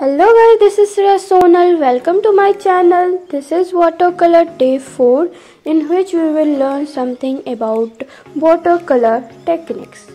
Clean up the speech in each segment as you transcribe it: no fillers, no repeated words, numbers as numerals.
Hello guys, this is Sonal. Welcome to my channel. This is watercolor day 4 in which we will learn something about watercolor techniques.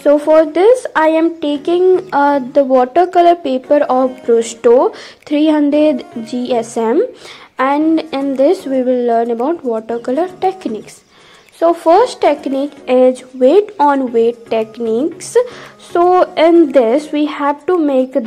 So for this I am taking the watercolor paper of Brushto 300 GSM, and in this we will learn about watercolor techniques. So first technique is weight on weight techniques. So in this we have to make the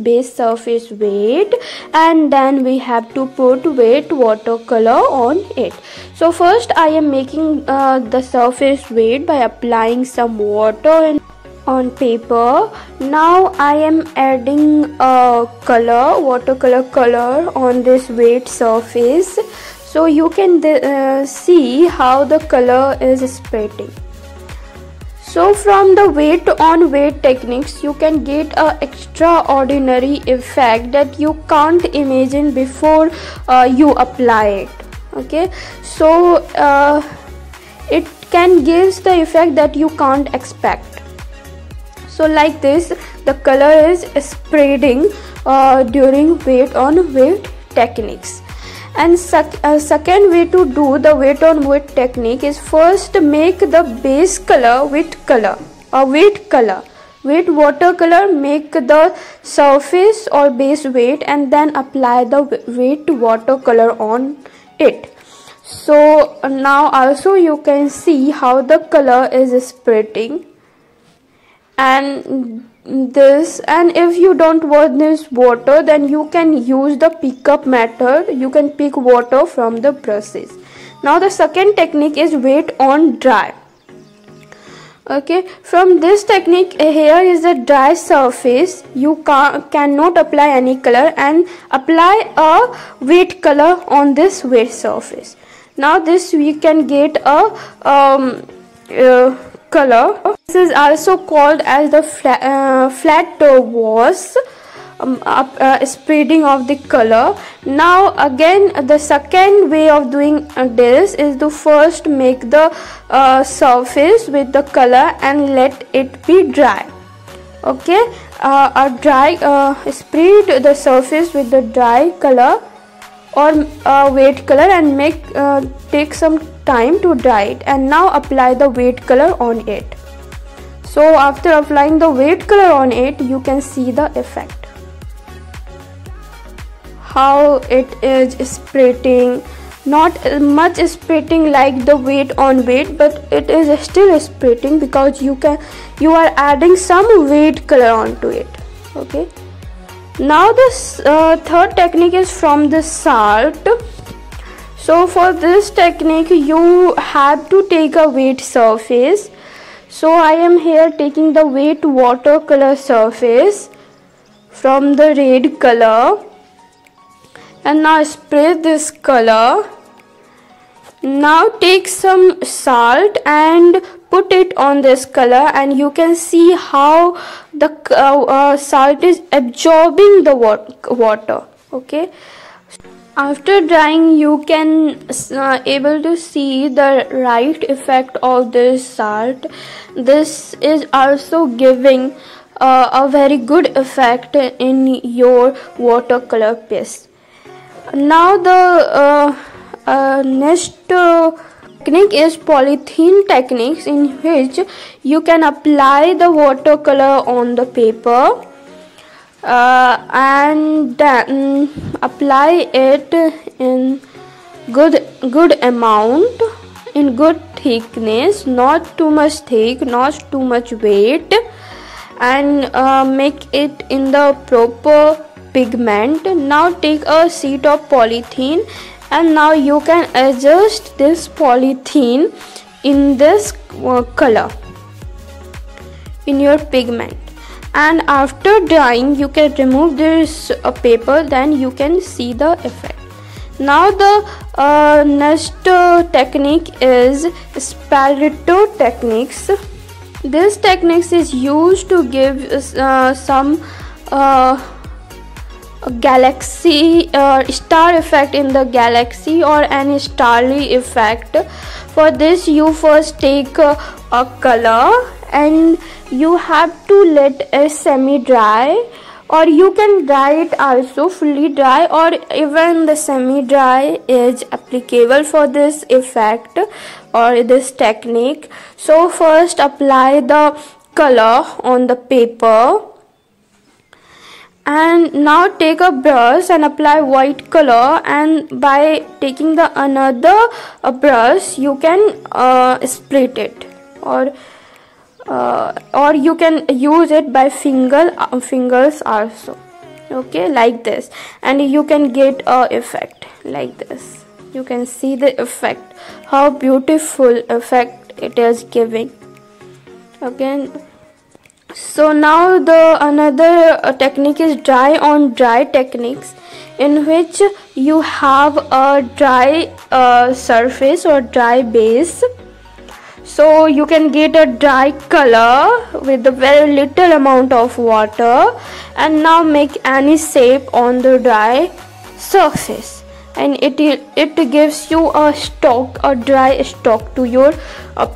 base surface weight, and then we have to put weight watercolor on it. So first I am making the surface weight by applying some water on paper. Now I am adding watercolor color on this weight surface. So you can see how the color is spreading. So from the weight on weight techniques you can get an extraordinary effect that you can't imagine before you apply it. Okay, so it can give the effect that you can't expect. So like this the color is spreading during weight on weight techniques. And second way to do the weight on weight technique is first make the base color with weight watercolor, make the surface or base weight, and then apply the weight watercolor on it. So now also you can see how the color is spreading, and if you don't want this water, then you can use the pickup method. You can pick water from the brushes. Now the second technique is weight on dry. Okay, from this technique here is a dry surface. You cannot apply any color, and apply a weight color on this wet surface. Now this we can get a color. This is also called as the flat wash, spreading of the color. Now again the second way of doing this is to first make the surface with the color and let it be dry. Okay, spread the surface with the dry color or weight color and take some time to dry it, and now apply the weight color on it. So after applying the weight color on it, you can see the effect, how it is spreading. Not much spreading like the weight on weight, but it is still spreading because you are adding some weight color onto it. Okay, now this third technique is from the salt. So for this technique you have to take a weight surface. So I am here taking the weight watercolor surface from the red color, and now spray this color. Now take some salt and put it on this color, and you can see how the salt is absorbing the water. Okay, after drying you can able to see the right effect of this salt. This is also giving a very good effect in your watercolor piece. Now the next technique is polythene techniques, in which you can apply the watercolor on the paper and then apply it in good amount, in good thickness, not too much thick, not too much weight, and make it in the proper pigment. Now take a sheet of polythene, and now you can adjust this polythene in this color in your pigment, and after drying you can remove this paper, then you can see the effect. Now the next technique is Pareto techniques. This technique is used to give some galaxy star effect in the galaxy, or any starry effect. For this you first take a color, and you have to let it semi dry or you can dry it also. Fully dry or even the semi dry is applicable for this effect or this technique. So first apply the color on the paper, and now take a brush and apply white color, and by taking the another brush you can split it, or you can use it by fingers also. Okay, like this, and you can get a effect like this. You can see the effect, how beautiful effect it is giving. Again, so now the another technique is dry on dry techniques, in which you have a dry surface or dry base. So you can get a dry color with a very little amount of water, and now make any shape on the dry surface, and it gives you a dry stock to your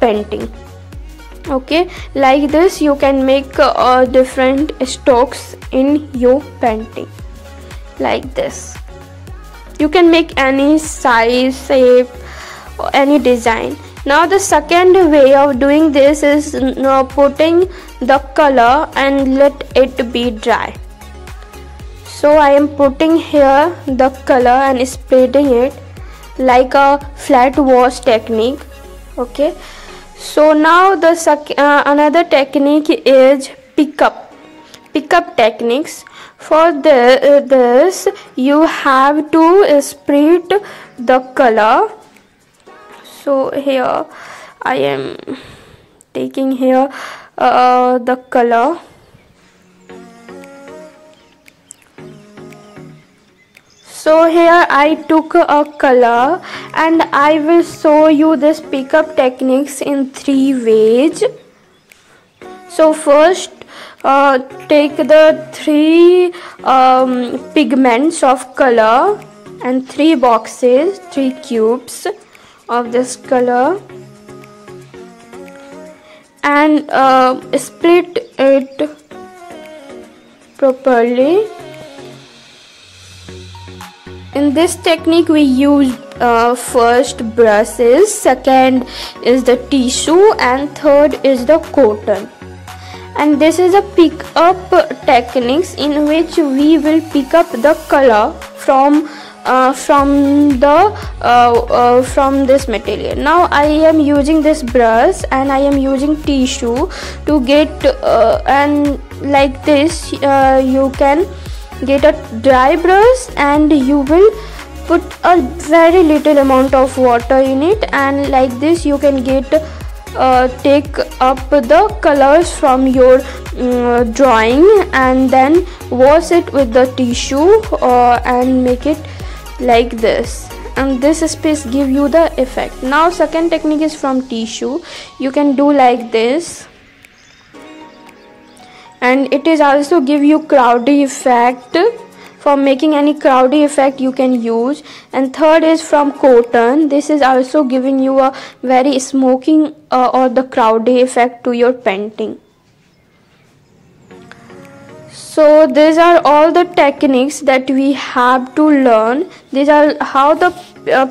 painting. Okay, like this you can make different strokes in your painting like this. You can make any size, shape, or any design. Now the second way of doing this is putting the color and let it be dry. So I am putting here the color and spreading it like a flat wash technique. Okay, so now the another technique is pick up techniques. For this you have to spread the color. So here I am taking here the color. So here I took a color, and I will show you this pickup techniques in 3 ways. So first take the 3 pigments of color and 3 boxes, 3 cubes of this color, and split it properly. In this technique we use first brushes, second is the tissue, and third is the cotton. And this is a pick up techniques in which we will pick up the color from this material. Now I am using this brush and I am using tissue to get and like this you can get a dry brush, and you will put a very little amount of water in it, and like this you can get take up the colors from your drawing, and then wash it with the tissue and make it like this, and this space give you the effect. Now second technique is from tissue. You can do like this, and it is also give you cloudy effect. For making any cloudy effect you can use. And third is from cotton. This is also giving you a very smoking or the cloudy effect to your painting. So these are all the techniques that we have to learn. These are how the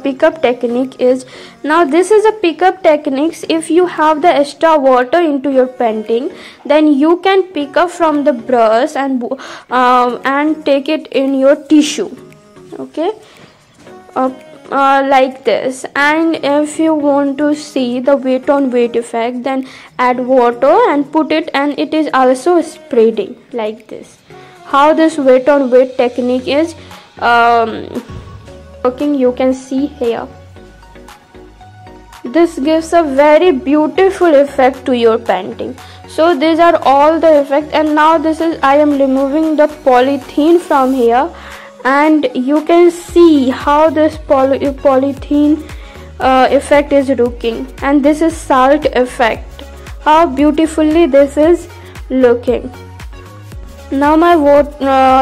pickup technique is. Now this is a pickup techniques. If you have the extra water into your painting, then you can pick up from the brush and take it in your tissue. Okay, like this. And if you want to see the weight on weight effect, then add water and put it, and it is also spreading like this. How this weight on weight technique is working, you can see here. This gives a very beautiful effect to your painting. So these are all the effects, and now this is I am removing the polythene from here, and you can see how this polythene effect is looking, and this is salt effect. How beautifully this is looking. Now my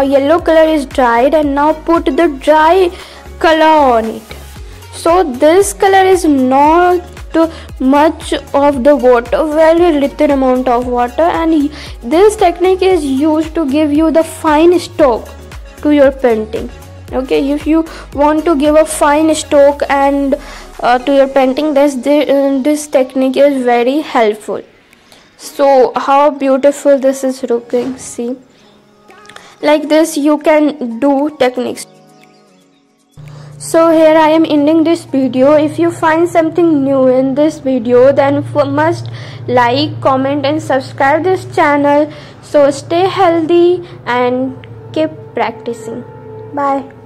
yellow color is dried, and now put the dry color on it. So this color is not much of the water, very little amount of water, and this technique is used to give you the fine stroke to your painting. Okay, if you want to give a fine stroke and to your painting, this technique is very helpful. So how beautiful this is looking, see, like this you can do techniques. So here I am ending this video. If you find something new in this video, then must like, comment and subscribe this channel. So stay healthy and keep practicing. Bye.